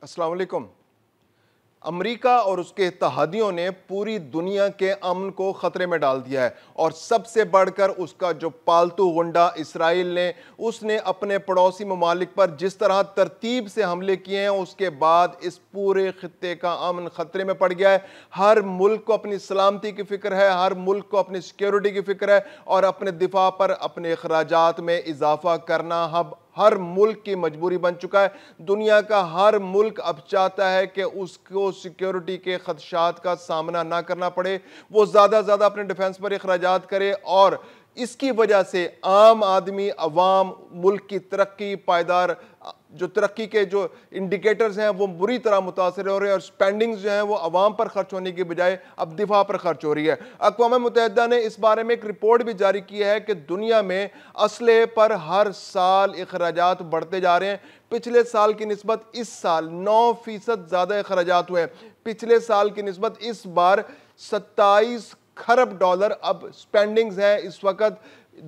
السلام علیکم۔ امریکہ اور اس کے اتحادیوں نے پوری دنیا کے امن کو خطرے میں ڈال دیا ہے، اور سب سے بڑھ کر اس کا جو پالتو غنڈہ اسرائیل نے اس نے اپنے پڑوسی ممالک پر جس طرح ترتیب سے حملے کیے ہیں، اس کے بعد اس پورے خطے کا امن خطرے میں پڑ گیا ہے۔ ہر ملک کو اپنی سلامتی کی فکر ہے، ہر ملک کو اپنی سیکیورٹی کی فکر ہے، اور اپنے دفاع پر اپنے اخراجات میں اضافہ کرنا ہر ملک کی مجبوری بن چکا ہے۔ دنیا کا ہر ملک اب چاہتا ہے کہ اس کو سیکیورٹی کے خدشات کا سامنا نہ کرنا پڑے، وہ زیادہ زیادہ اپنے ڈیفنس پر اخراجات کرے، اور اس کی وجہ سے عام آدمی، عوام، ملک کی ترقی، پائیدار جو ترقی کے جو انڈیکیٹرز ہیں وہ بری طرح متاثر ہو رہے ہیں، اور سپینڈنگز جو ہیں وہ عوام پر خرچ ہونے کی بجائے اب دفاع پر خرچ ہو رہی ہے۔ اقوام متحدہ نے اس بارے میں ایک رپورٹ بھی جاری کی ہے کہ دنیا میں اسلحے پر ہر سال اخراجات بڑھتے جا رہے ہیں۔ پچھلے سال کی نسبت اس سال 9% زیادہ اخراجات ہوئے ہیں۔ پچھلے سال کی نسبت اس بار 27 کھرب ڈالر اب سپینڈنگز ہیں اس وقت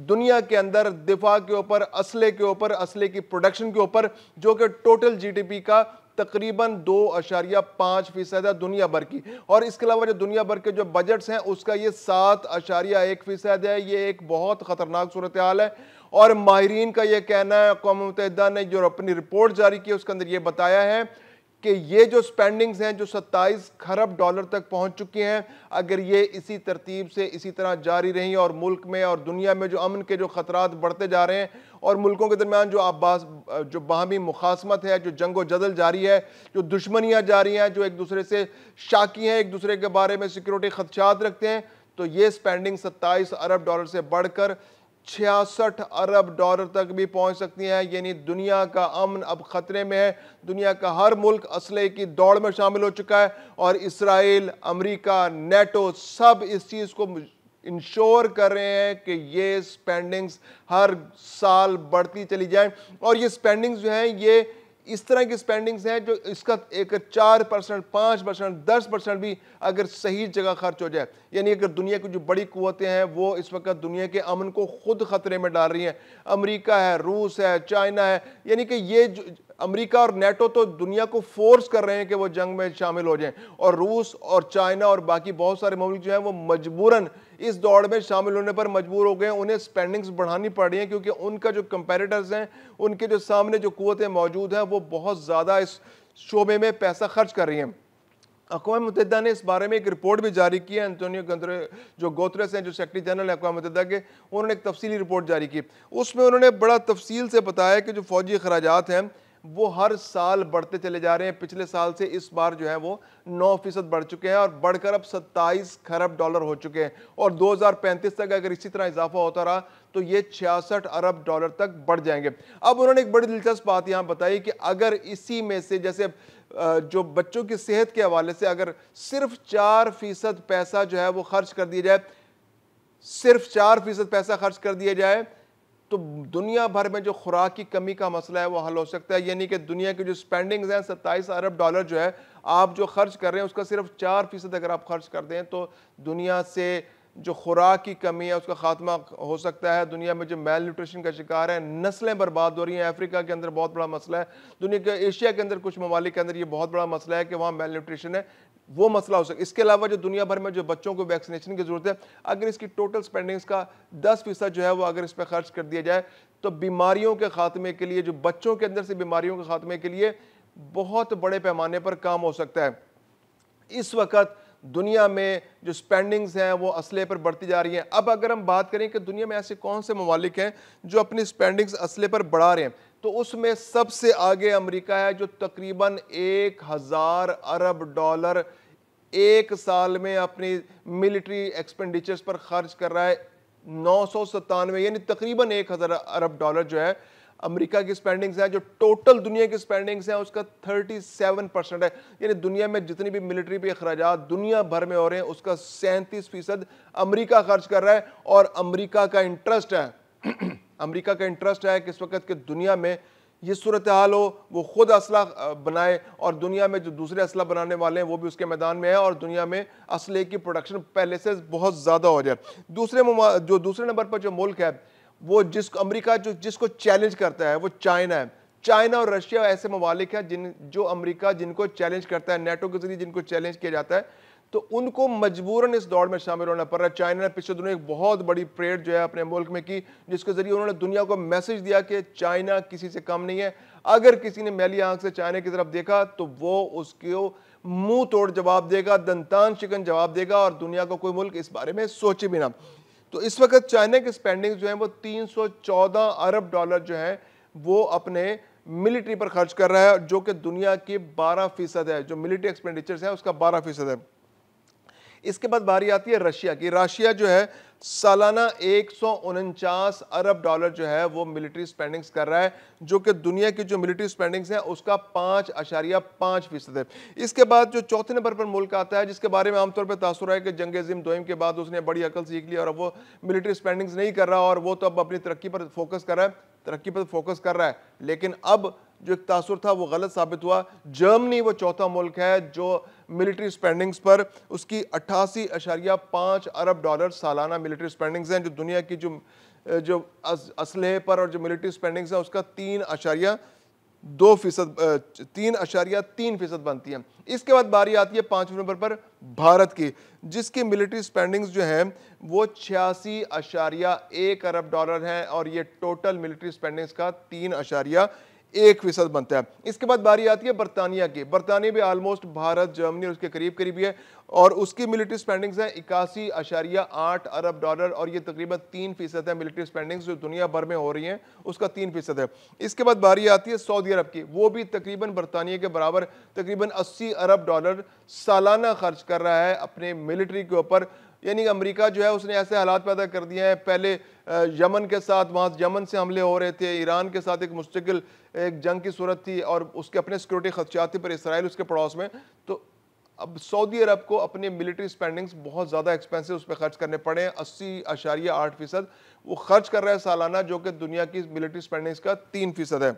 دنیا کے اندر، دفاع کے اوپر، اسلحے کی پروڈکشن کے اوپر، جو کہ ٹوٹل جی ڈی پی کا تقریباً 2.5% ہے دنیا بھر کی۔ اور اس کے علاوہ جو دنیا بھر کے جو بجٹس ہیں اس کا یہ 7.1% ہے۔ یہ ایک بہت خطرناک صورتحال ہے، اور ماہرین کا یہ کہنا ہے، اقوام متحدہ نے جو اپنی رپورٹ جاری کی اس کے اندر یہ بتایا ہے کہ یہ جو سپینڈنگز ہیں جو 27 کھرب ڈالر تک پہنچ چکی ہیں، اگر یہ اسی ترتیب سے اسی طرح جاری رہیں، اور ملک میں اور دنیا میں جو امن کے جو خطرات بڑھتے جا رہے ہیں، اور ملکوں کے درمیان جو باہمی مخاصمت ہے، جو جنگ و جدل جاری ہے، جو دشمنیاں جاری ہیں، جو ایک دوسرے سے شاکی ہیں، ایک دوسرے کے بارے میں سیکیورٹی خدشات رکھتے ہیں، تو یہ سپینڈنگ 27 ارب ڈالر سے بڑھ کر 66 ارب ڈالر تک بھی پہنچ سکتی ہیں۔ یعنی دنیا کا امن اب خطرے میں ہے۔ دنیا کا ہر ملک اسلحے کی دوڑ میں شامل ہو چکا ہے، اور اسرائیل، امریکہ، نیٹو سب اس چیز کو انشور کر رہے ہیں کہ یہ سپینڈنگز ہر سال بڑھتی چلی جائیں، اور یہ سپینڈنگز جو ہیں یہ اس طرح کی سپینڈنگز ہیں جو اس کا ایک 4%، 5%، 10% بھی اگر صحیح جگہ خرچ ہو جائے، یعنی اگر دنیا کی جو بڑی قوتیں ہیں وہ اس وقت دنیا کے امن کو خود خطرے میں ڈال رہی ہیں، امریکہ ہے، روس ہے، چائنا ہے، یعنی کہ یہ امریکہ اور نیٹو تو دنیا کو فورس کر رہے ہیں کہ وہ جنگ میں شامل ہو جائیں، اور روس اور چائنا اور باقی بہت سارے ممالک جو ہیں وہ مجبوراً اس دوڑ میں شامل ہونے پر مجبور ہو گئے ہیں۔ انہیں سپینڈنگز بڑھانی پڑ رہی ہیں کیونکہ ان کا جو کمپیریٹرز ہیں، ان کے جو سامنے جو قوتیں موجود ہیں وہ بہت زیادہ اس شعبے میں پیسہ خرچ کر رہی ہیں۔ اقوام متحدہ نے اس بارے میں ایک رپورٹ بھی جاری کی ہے۔ انٹونیو گوتریس ہیں جو سیکریٹری جنرل ہے اقوام متحدہ کے، انہوں نے ایک تفصیلی رپورٹ جاری کی۔ اس میں انہوں نے بڑا تفصیل سے بتایا کہ جو فوجی اخراجات ہیں وہ ہر سال بڑھتے چلے جا رہے ہیں۔ پچھلے سال سے اس بار جو ہے وہ 9% بڑھ چکے ہیں، اور بڑھ کر اب 27 کھرب ڈالر ہو چکے ہیں، اور 2035 تک اگر اسی طرح اضافہ ہوتا رہا تو یہ 66 ارب ڈالر تک بڑھ جائیں گے۔ اب انہوں نے ایک بڑی دلچسپ بات یہاں بتائی کہ اگر اسی میں سے جیسے جو بچوں کی صحت کے حوالے سے اگر صرف 4% پیسہ جو ہے وہ خرچ کر دیا جائے، صرف 4% پیسہ خرچ کر دیا جائے، تو دنیا بھر میں جو خوراک کی کمی کا مسئلہ ہے وہ حل ہو سکتا ہے۔ یعنی کہ دنیا کی جو سپینڈنگز ہیں 27 ارب ڈالر جو ہے آپ جو خرچ کر رہے ہیں اس کا صرف 4% اگر آپ خرچ کر دیں تو دنیا سے جو خوراک کی کمی ہے اس کا خاتمہ ہو سکتا ہے۔ دنیا میں جو میل نیوٹریشن کا شکار ہے، نسلیں برباد ہو رہی ہیں۔ افریقہ کے اندر بہت بڑا مسئلہ ہے، دنیا کے ایشیا کے اندر کچھ ممالک کے اندر یہ بہت بڑا مسئلہ ہے کہ وہاں میل نیوٹریشن ہے، وہ مسئلہ ہو سکتا ہے۔ اس کے علاوہ جو دنیا بھر میں جو بچوں کو ویکسینیشن کی ضرورت ہے، اگر اس کی ٹوٹل سپینڈنگز کا 10% جو ہے وہ اگر اس پہ خرچ کر دیا جائے تو بیماریوں کے خاتمے کے لیے، جو بچوں کے اندر سے بیماریوں کے خاتمے کے لیے بہت بڑے پیمانے پر کام ہو سکتا ہے۔ اس وقت دنیا میں جو سپینڈنگز ہیں وہ اسلحے پر بڑھتی جا رہی ہیں۔ اب اگر ہم بات کریں کہ دنیا میں ایسے کون سے ممالک ہیں جو اپنی سپینڈنگز اسلحے پر بڑھا رہے ہیں، تو اس میں سب سے آگے امریکہ ہے جو تقریباً 1000 ارب ڈالر ایک سال میں اپنی ملٹری ایکسپینڈیچرز پر خرچ کر رہا ہے۔ 997 یعنی تقریباً 1000 ارب ڈالر جو ہے امریکہ کی سپینڈنگز ہیں، جو ٹوٹل دنیا کی سپینڈنگز ہیں اس کا 37% ہے۔ یعنی دنیا میں جتنی بھی ملٹری پہ اخراجات دنیا بھر میں ہو رہے ہیں اس کا 37% امریکہ خرچ کر رہا ہے، اور امریکہ کا انٹرسٹ ہے کہ اس وقت کہ دنیا میں یہ صورتحال ہو، وہ خود اسلحہ بنائے، اور دنیا میں جو دوسرے اسلحہ بنانے والے ہیں وہ بھی اس کے میدان میں ہیں، اور دنیا میں اسلحے کی پروڈکشن پہلے سے بہت زیادہ ہو جائے۔ دوسرے نمبر پر جو ملک ہے وہ امریکہ جس کو چیلنج کرتا ہے وہ چائنا ہے۔ چائنا اور رشیا ایسے ممالک ہیں جو امریکہ جن کو چیلنج کرتا ہے، نیٹو کے ذریعے جن کو چیلنج کیا جاتا ہے، تو ان کو مجبوراً اس دوڑ میں شامل ہونا پڑ رہا ہے۔ چائنا نے پچھلے دنوں ایک بہت بڑی پریڈ جو ہے اپنے ملک میں کی، جس کے ذریعے انہوں نے دنیا کو میسج دیا کہ چائنا کسی سے کم نہیں ہے، اگر کسی نے میلی آنکھ سے چائنا کی طرف دیکھا تو وہ اس کو منہ توڑ جواب دے گا، دنتان شکن جواب دے گا، اور دنیا کا کوئی ملک اس بارے میں سوچے بھی نہ۔ تو اس وقت چائنا کی سپینڈنگ جو ہیں وہ 314 ارب ڈالر جو ہیں وہ اپنے ملٹری پر خرچ کر رہا ہے، جو کہ دنیا کی 12% ہے، جو ملٹری ایکسپینڈیچرز ہیں اس کا 12% ہے۔ اس کے بعد باری آتی ہے رشیا کی۔ رشیا جو ہے سالانہ 149 ارب ڈالر جو ہے وہ ملٹری سپینڈنگز کر رہا ہے، جو کہ دنیا کی جو ملٹری سپینڈنگز ہیں اس کا 5.5% ہے۔ اس کے بعد جو چوتھے نمبر پر ملک آتا ہے، جس کے بارے میں عام طور پہ تاثر ہے کہ جنگ عظیم دوئم کے بعد اس نے بڑی عقل سیکھ لی اور اب وہ ملٹری سپینڈنگز نہیں کر رہا، اور وہ تو اب اپنی ترقی پر فوکس کر رہا ہے، لیکن اب جو ایک تاثر تھا وہ غلط ثابت ہوا۔ جرمنی وہ چوتھا ملک ہے جو ملٹری سپینڈنگز پر اس کی 88.5 ارب ڈالر سالانہ ملٹری سپینڈنگز ہیں، جو دنیا کی جو اسلحے پر اور جو ملٹری سپینڈنگز ہیں اس کا 3.3% بنتی ہیں۔ اس کے بعد باری آتی ہے 5ویں نمبر پر بھارت کی، جس کی ملٹری سپینڈنگز جو ہیں وہ 86.1 ارب ڈالر ہیں، اور یہ ٹوٹل ملٹری سپینڈنگز کا 3.1% بنتا ہے۔ اس کے بعد باری آتی ہے برطانیہ کی۔ برطانیہ بھی آلموسٹ بھارت، جرمنی اور اس کے قریب قریبی ہے، اور اس کی ملٹری سپینڈنگز ہیں 81.8 ارب ڈالر، اور یہ تقریباً 3% ہے ملٹری سپینڈنگز جو دنیا بھر میں ہو رہی ہیں اس کا 3% ہے۔ اس کے بعد باری آتی ہے سعودی عرب کی، وہ بھی تقریباً برطانیہ کے برابر تقریباً 80 ارب ڈالر سالانہ خرچ کر رہا ہے اپنے ملٹری کے اوپر۔ یعنی امریکہ جو ہے اس نے ایسے حالات پیدا کر دیے ہیں، پہلے یمن کے ساتھ، وہاں یمن سے حملے ہو رہے تھے، ایران کے ساتھ ایک مستقل ایک جنگ کی صورت تھی، اور اس کے اپنے سیکورٹی خدشات تھے پر اسرائیل اس کے پڑوس میں، تو اب سعودی عرب کو اپنے ملٹری سپینڈنگز بہت زیادہ ایکسپینسو اس پہ خرچ کرنے پڑے ہیں۔ 80.8% وہ خرچ کر رہا ہے سالانہ، جو کہ دنیا کی ملٹری سپینڈنگز کا 3% ہے۔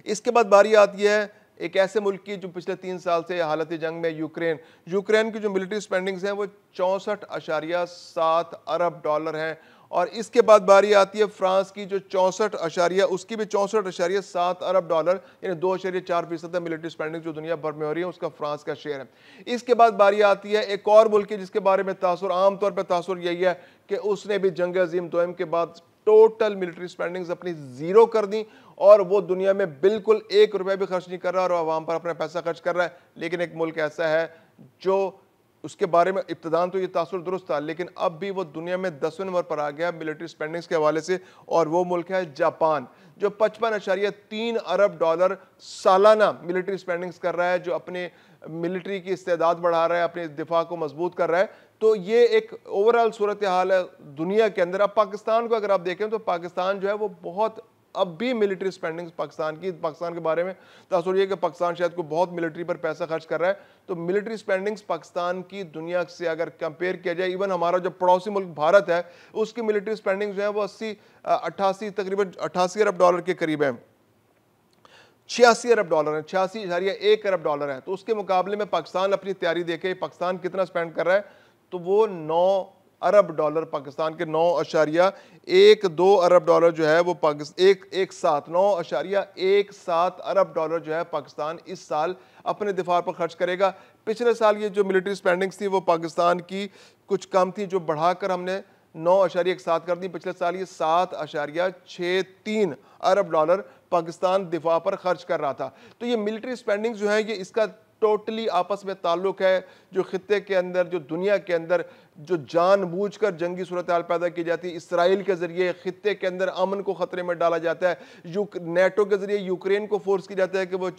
اس کے بعد باری آتی ہے ایک ایسے ملک کی جو پچھلے 3 سال سے حالت جنگ میں، یوکرین کی جو ملٹری سپینڈنگز ہیں وہ 64.7 ارب ڈالر ہیں، اور اس کے بعد باری آتی ہے فرانس کی جو 64 اس کی بھی 64.7 ارب ڈالر، یعنی 2.4% ہے ملٹری سپینڈنگ جو دنیا بھر میں ہو رہی ہے، اس کا فرانس کا شیئر ہے۔ اس کے بعد باری آتی ہے ایک اور ملک کی جس کے بارے میں عام طور پہ تاثر یہی ہے کہ اس نے بھی جنگ عظیم دوئم کے بعد ٹوٹل ملٹری سپینڈنگز اپنی زیرو کر دیں، اور وہ دنیا میں بالکل 1 روپے بھی خرچ نہیں کر رہا اور عوام پر اپنا پیسہ خرچ کر رہا ہے۔ لیکن ایک ملک ایسا ہے جو اس کے بارے میں ابتداً تو یہ تاثر درست تھا، لیکن اب بھی وہ دنیا میں 10ویں نمبر پر آ گیا ملٹری سپینڈنگز کے حوالے سے، اور وہ ملک ہے جاپان، جو 55.3 ارب ڈالر سالانہ ملٹری سپینڈنگز کر رہا ہے، جو اپنے ملٹری کی استعداد بڑھا رہا ہے، اپنے دفاع کو مضبوط کر رہا ہے۔ تو یہ ایک اوورآل صورتحال ہے دنیا کے اندر۔ اب پاکستان کو اگر آپ دیکھیں تو پاکستان جو ہے وہ بہت اب بھی ملٹری سپینڈنگز پاکستان کے بارے میں تاثر یہ ہے کہ پاکستان شاید کو بہت ملٹری پر پیسہ خرچ کر رہا ہے، تو ملٹری سپینڈنگز پاکستان کی دنیا سے اگر کمپیئر کیا جائے، ایون ہمارا جو پڑوسی ملک بھارت ہے اس کی ملٹری سپینڈنگز جو ہیں وہ 88 ارب ڈالر کے قریب ہیں، 86 ارب ڈالر ہیں، 86.1 ارب ڈالر ہیں۔ تو اس کے مقابلے میں پاکستان اپنی تیاری دیکھے پاکستان کتنا سپینڈ کر رہا ہے، تو وہ 9 ارب ڈالر، پاکستان کے 9.12 ارب ڈالر جو ہے وہ 9.17 ارب ڈالر جو ہے پاکستان اس سال اپنے دفاع پر خرچ کرے گا۔ پچھلے سال یہ جو ملٹری سپینڈنگز تھی وہ پاکستان کی کچھ کم تھی، جو بڑھا کر ہم نے 9.17 کر دی۔ پچھلے سال یہ 7.63 ارب ڈالر پاکستان دفاع پر خرچ کر رہا تھا۔ تو یہ ملٹری سپینڈنگ جو ہے یہ اس کا ٹوٹلی آپس میں تعلق ہے، جو خطے کے اندر، جو دنیا کے اندر جو جان بوجھ کر جنگی صورتحال پیدا کی جاتی ہے، اسرائیل کے ذریعے خطے کے اندر امن کو خطرے میں ڈالا جاتا ہے، نیٹو کے ذریعے یوکرین کو فورس کی جاتا ہے کہ وہ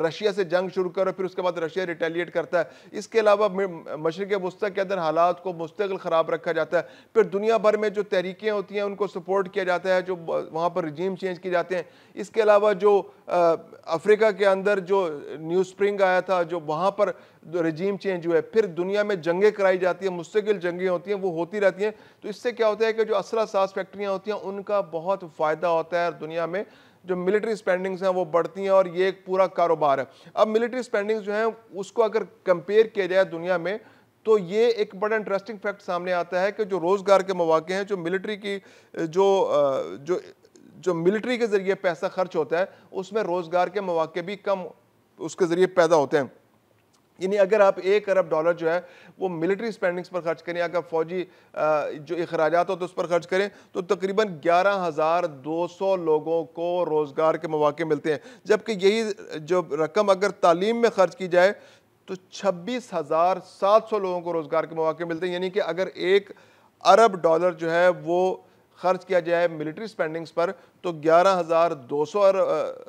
رشیا سے جنگ شروع کرو، پھر اس کے بعد رشیا ریٹیلیٹ کرتا ہے۔ اس کے علاوہ مشرق وسطی کے اندر حالات کو مستقل خراب رکھا جاتا ہے، پھر دنیا بھر میں جو تحریکیں ہوتی ہیں ان کو سپورٹ کیا جاتا ہے، جو وہاں پر رجیم چینج کی جاتے ہیں۔ اس کے علاوہ جو افریقہ کے اندر جو نیو سپرنگ آیا تھا، جو وہاں پر رجیم چینج ہوئے، پھر دنیا میں جنگیں کرائی جاتی ہیں، مستقل جنگیں ہوتی ہیں، وہ ہوتی رہتی ہیں۔ تو اس سے کیا ہوتا ہے کہ جو اسلحہ ساز فیکٹریاں ہوتی ہیں ان کا بہت فائدہ ہوتا ہے، اور دنیا میں جو ملٹری سپینڈنگز ہیں وہ بڑھتی ہیں، اور یہ ایک پورا کاروبار ہے۔ اب ملٹری سپینڈنگز جو ہیں اس کو اگر کمپیئر کیا جائے دنیا میں، تو یہ ایک بڑا انٹرسٹنگ فیکٹ سامنے آتا ہے کہ جو روزگار کے مواقع ہیں، جو ملٹری کی جو ملٹری کے ذریعے پیسہ خرچ ہوتا ہے اس میں روزگار کے مواقع بھی کم اس کے ذریعے پیدا ہوتے ہیں. یعنی اگر آپ $1 ارب جو ہے وہ ملٹری سپینڈنگز پر خرچ کریں, اگر فوجی جو اخراجات ہوتے ہیں اس پر خرچ کریں تو تقریباً 11,200 لوگوں کو روزگار کے مواقع ملتے ہیں, جبکہ یہی جو رقم اگر تعلیم میں خرچ کی جائے تو 26,700 لوگوں کو روزگار کے مواقع ملتے ہیں. یعنی کہ اگر $1 ارب جو ہے وہ خرچ کیا جائے ملٹری سپینڈنگز پر تو 11,200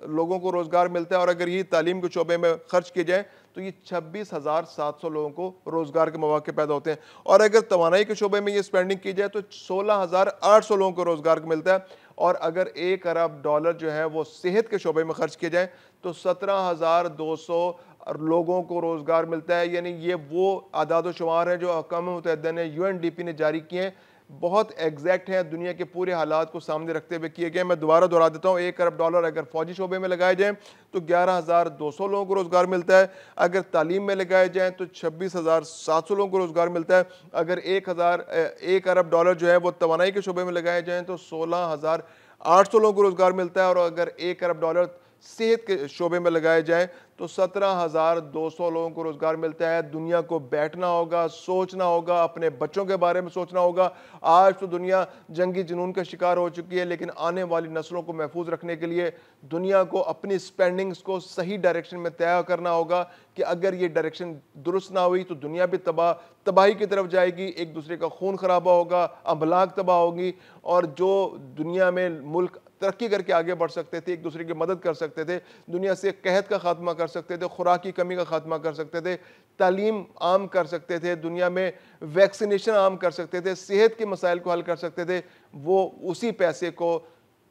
لوگوں کو روزگار ملتا ہے, اور اگر یہ تعلیم کے شعبے میں خرچ کیے جائیں تو یہ 26,700 لوگوں کو روزگار کے مواقع پیدا ہوتے ہیں. اور اگر توانائی کے شعبے میں یہ سپینڈنگ کی جائے تو 16,800 لوگوں کو روزگار ملتا ہے, اور اگر $1 ارب جو ہے وہ صحت کے شعبے میں خرچ کیے جائیں تو 17,200 لوگوں کو روزگار ملتا ہے. یعنی یہ وہ اعداد و شمار ہیں جو اقوام متحدہ نے UNDP نے جاری کیے ہیں, بہت ایگزیکٹ ہیں, دنیا کے پورے حالات کو سامنے رکھتے ہوئے کیے گئے. میں دوبارہ دہرا دیتا ہوں, $1 ارب اگر فوجی شعبے میں لگائے جائیں تو 11,200 لوگوں کو روزگار ملتا ہے, اگر تعلیم میں لگائے جائیں تو 26,700 لوگوں کو روزگار ملتا ہے, اگر $1 ارب جو ہے وہ توانائی کے شعبے میں لگائے جائیں تو 16,800 لوگوں کو روزگار ملتا ہے, اور اگر $1 ارب صحت کے شعبے میں لگائے جائیں تو 17,200 لوگوں کو روزگار ملتا ہے. دنیا کو بیٹھنا ہوگا, سوچنا ہوگا, اپنے بچوں کے بارے میں سوچنا ہوگا. آج تو دنیا جنگی جنون کا شکار ہو چکی ہے, لیکن آنے والی نسلوں کو محفوظ رکھنے کے لیے دنیا کو اپنی سپینڈنگز کو صحیح ڈائریکشن میں طے کرنا ہوگا, کہ اگر یہ ڈائریکشن درست نہ ہوئی تو دنیا بھی تباہی کی طرف جائے گی, ایک دوسرے کا خون خرابہ ہوگا, املاک تباہ ہوگی, اور جو دنیا میں ملک ترقی کر کے آگے بڑھ سکتے تھے, ایک دوسرے کی مدد کر سکتے تھے, دنیا سے قحط کا خاتمہ کر سکتے تھے, خوراک کی کمی کا خاتمہ کر سکتے تھے, تعلیم عام کر سکتے تھے, دنیا میں ویکسینیشن عام کر سکتے تھے, صحت کے مسائل کو حل کر سکتے تھے, وہ اسی پیسے کو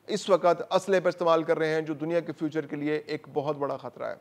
اس وقت اسلحے پر استعمال کر رہے ہیں جو دنیا کے فیوچر کے لیے ایک بہت بڑا خطرہ ہے.